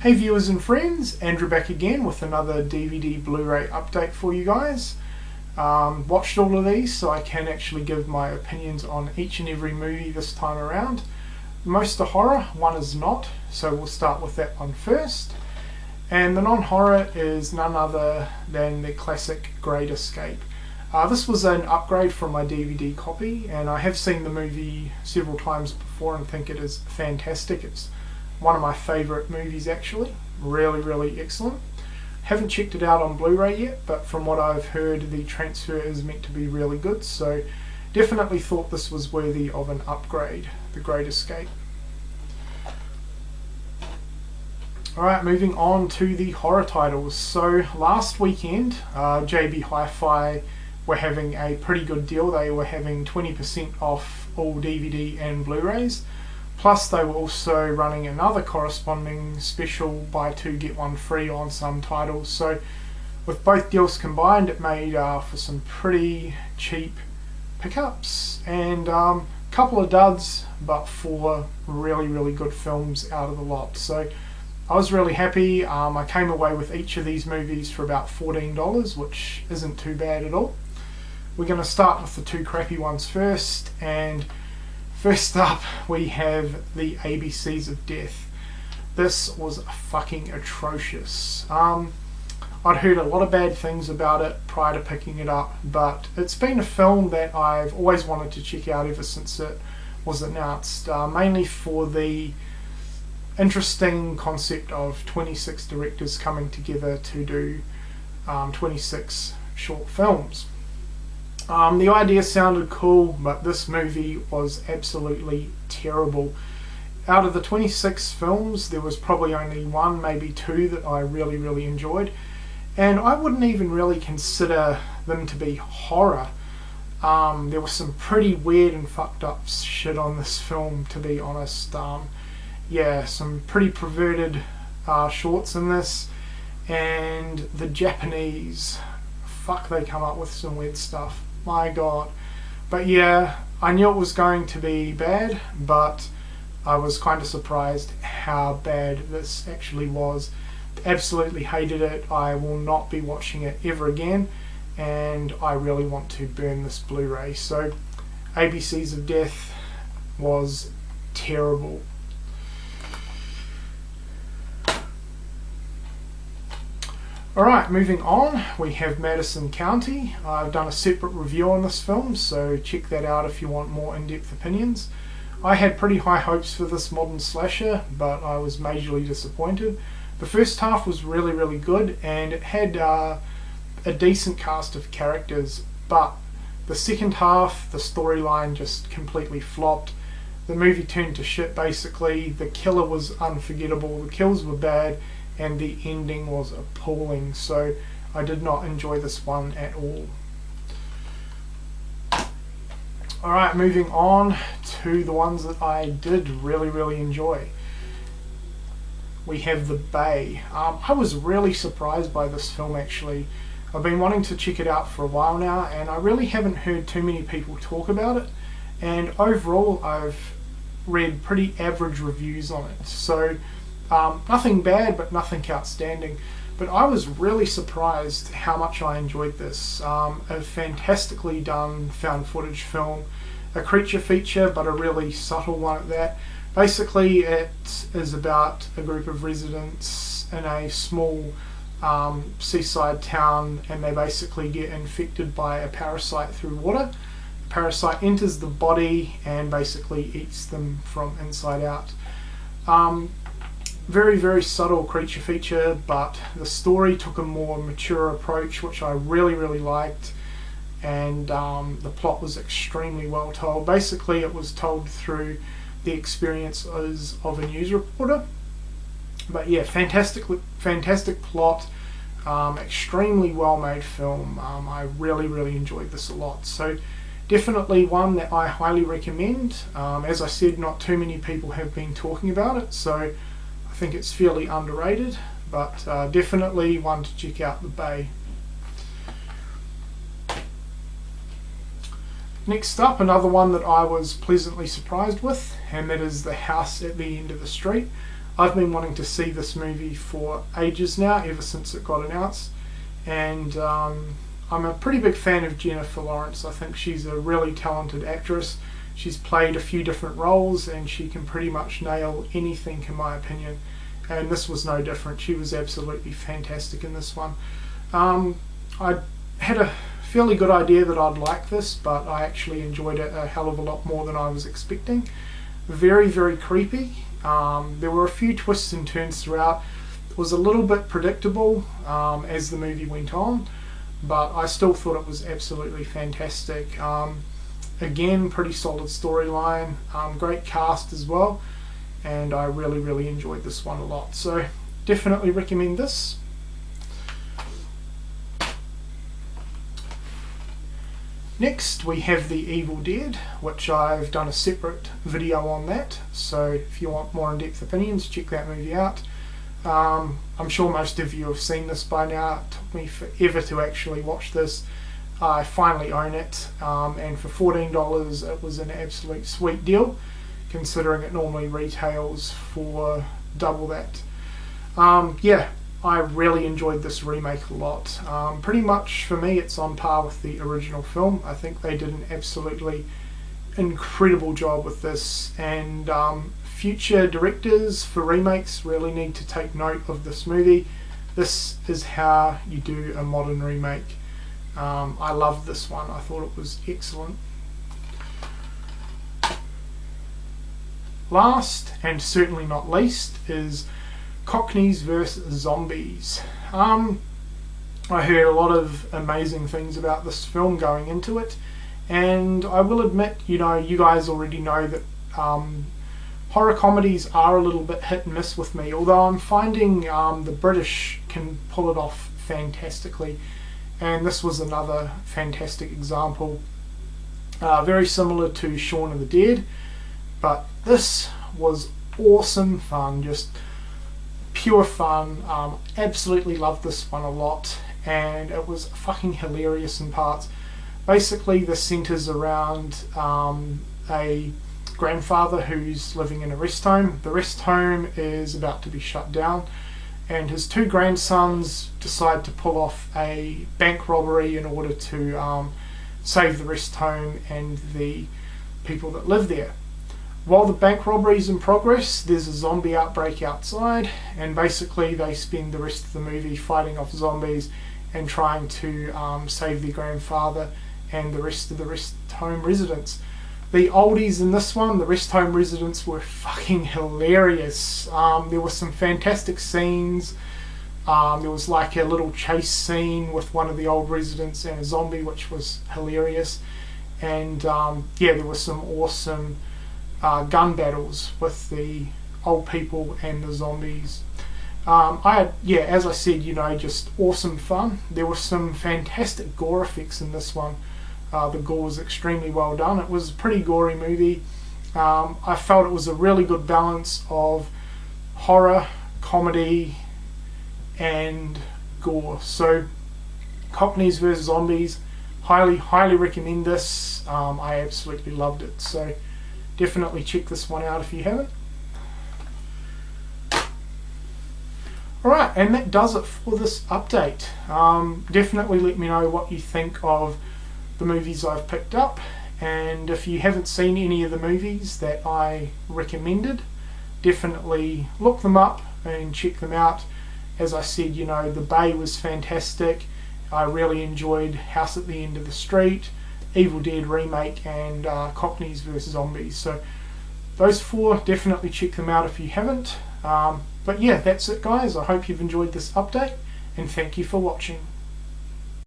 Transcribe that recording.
Hey viewers and friends, Andrew back again with another DVD Blu-ray update for you guys. Watched all of these so I can actually give my opinions on each and every movie this time around. Most are horror, one is not, so we'll start with that one first. And the non-horror is none other than the classic Great Escape. This was an upgrade from my DVD copy, and I have seen the movie several times before and think it is fantastic. It's one of my favourite movies actually, really excellent. Haven't checked it out on Blu-ray yet, but from what I've heard the transfer is meant to be really good, so definitely thought this was worthy of an upgrade, The Great Escape. Alright, moving on to the horror titles. So last weekend JB Hi-Fi were having a pretty good deal. They were having 20% off all DVD and Blu-rays. Plus they were also running another corresponding special, buy two get one free on some titles. So with both deals combined, it made for some pretty cheap pickups and a couple of duds, but four really good films out of the lot. So I was really happy. I came away with each of these movies for about $14, which isn't too bad at all. We're going to start with the two crappy ones first, and first up we have the ABCs of Death. This was fucking atrocious. I'd heard a lot of bad things about it prior to picking it up, but it's been a film that I've always wanted to check out ever since it was announced, mainly for the interesting concept of 26 directors coming together to do 26 short films. The idea sounded cool, but this movie was absolutely terrible. Out of the 26 films, there was probably only one, maybe two that I really enjoyed, and I wouldn't even really consider them to be horror. There was some pretty weird and fucked up shit on this film, to be honest. Yeah, some pretty perverted shorts in this, and the Japanese, fuck, they come up with some weird stuff. My god. But yeah, I knew it was going to be bad, but I was kind of surprised how bad this actually was. Absolutely hated it. I will not be watching it ever again, and I really want to burn this Blu-ray. So ABCs of Death was terrible. Alright, moving on, we have Madison County. I've done a separate review on this film, so check that out if you want more in-depth opinions. I had pretty high hopes for this modern slasher, but I was majorly disappointed. The first half was really good, and it had a decent cast of characters, but the second half, the storyline just completely flopped. The movie turned to shit basically. The killer was unforgettable, the kills were bad, and the ending was appalling, so I did not enjoy this one at all. Alright, moving on to the ones that I did really enjoy. We have The Bay. I was really surprised by this film actually. I've been wanting to check it out for a while now, and I really haven't heard too many people talk about it, and overall I've read pretty average reviews on it. So nothing bad, but nothing outstanding. But I was really surprised how much I enjoyed this. A fantastically done found footage film, a creature feature, but a really subtle one at that. Basically, it is about a group of residents in a small seaside town, and they basically get infected by a parasite through water. The parasite enters the body and basically eats them from inside out. Very subtle creature feature, but the story took a more mature approach, which I really liked, and the plot was extremely well told. Basically it was told through the experiences of a news reporter. But yeah, fantastic plot, extremely well made film. I really enjoyed this a lot, so definitely one that I highly recommend. As I said, not too many people have been talking about it, so I think it's fairly underrated, but definitely one to check out, The Bay. Next up, another one that I was pleasantly surprised with, and that is The House at the End of the Street. I've been wanting to see this movie for ages now, ever since it got announced, and I'm a pretty big fan of Jennifer Lawrence. I think she's a really talented actress. She's played a few different roles and she can pretty much nail anything, in my opinion, and this was no different. She was absolutely fantastic in this one. I had a fairly good idea that I'd like this, but I actually enjoyed it a hell of a lot more than I was expecting. Very, very creepy. There were a few twists and turns throughout. It was a little bit predictable as the movie went on, but I still thought it was absolutely fantastic. Again, pretty solid storyline, great cast as well, and I really, really enjoyed this one a lot. So definitely recommend this. Next we have The Evil Dead, which I've done a separate video on that, so if you want more in-depth opinions, check that movie out. I'm sure most of you have seen this by now. It took me forever to actually watch this. I finally own it, and for $14 it was an absolute sweet deal, considering it normally retails for double that. Yeah, I really enjoyed this remake a lot. Pretty much for me it's on par with the original film. I think they did an absolutely incredible job with this, and future directors for remakes really need to take note of this movie. This is how you do a modern remake. I loved this one. I thought it was excellent. Last, and certainly not least, is Cockneys vs. Zombies. I heard a lot of amazing things about this film going into it, and I will admit, you guys already know that horror comedies are a little bit hit and miss with me, although I'm finding the British can pull it off fantastically, and this was another fantastic example. Very similar to Shaun of the Dead, but this was awesome fun, just pure fun. Absolutely loved this one a lot, and it was fucking hilarious in parts. Basically this centers around a grandfather who's living in a rest home. The rest home is about to be shut down, and his two grandsons decide to pull off a bank robbery in order to save the rest home and the people that live there. While the bank robbery is in progress, there's a zombie outbreak outside, and basically they spend the rest of the movie fighting off zombies and trying to save their grandfather and the rest of the rest home residents. The oldies in this one, the rest home residents, were fucking hilarious. There were some fantastic scenes. There was like a little chase scene with one of the old residents and a zombie, which was hilarious. And yeah, there were some awesome gun battles with the old people and the zombies. Yeah, as I said, just awesome fun. There were some fantastic gore effects in this one. The gore was extremely well done. It was a pretty gory movie. I felt it was a really good balance of horror, comedy, and gore. So, Cockneys vs. Zombies, highly recommend this. I absolutely loved it. So, definitely check this one out if you haven't. Alright, and that does it for this update. Definitely let me know what you think of the movies I've picked up, and if you haven't seen any of the movies that I recommended, definitely look them up and check them out. As I said, The Bay was fantastic. I really enjoyed House at the End of the Street, Evil Dead remake, and Cockneys vs. Zombies. So those four, definitely check them out if you haven't. But yeah, that's it guys. I hope you've enjoyed this update, and thank you for watching.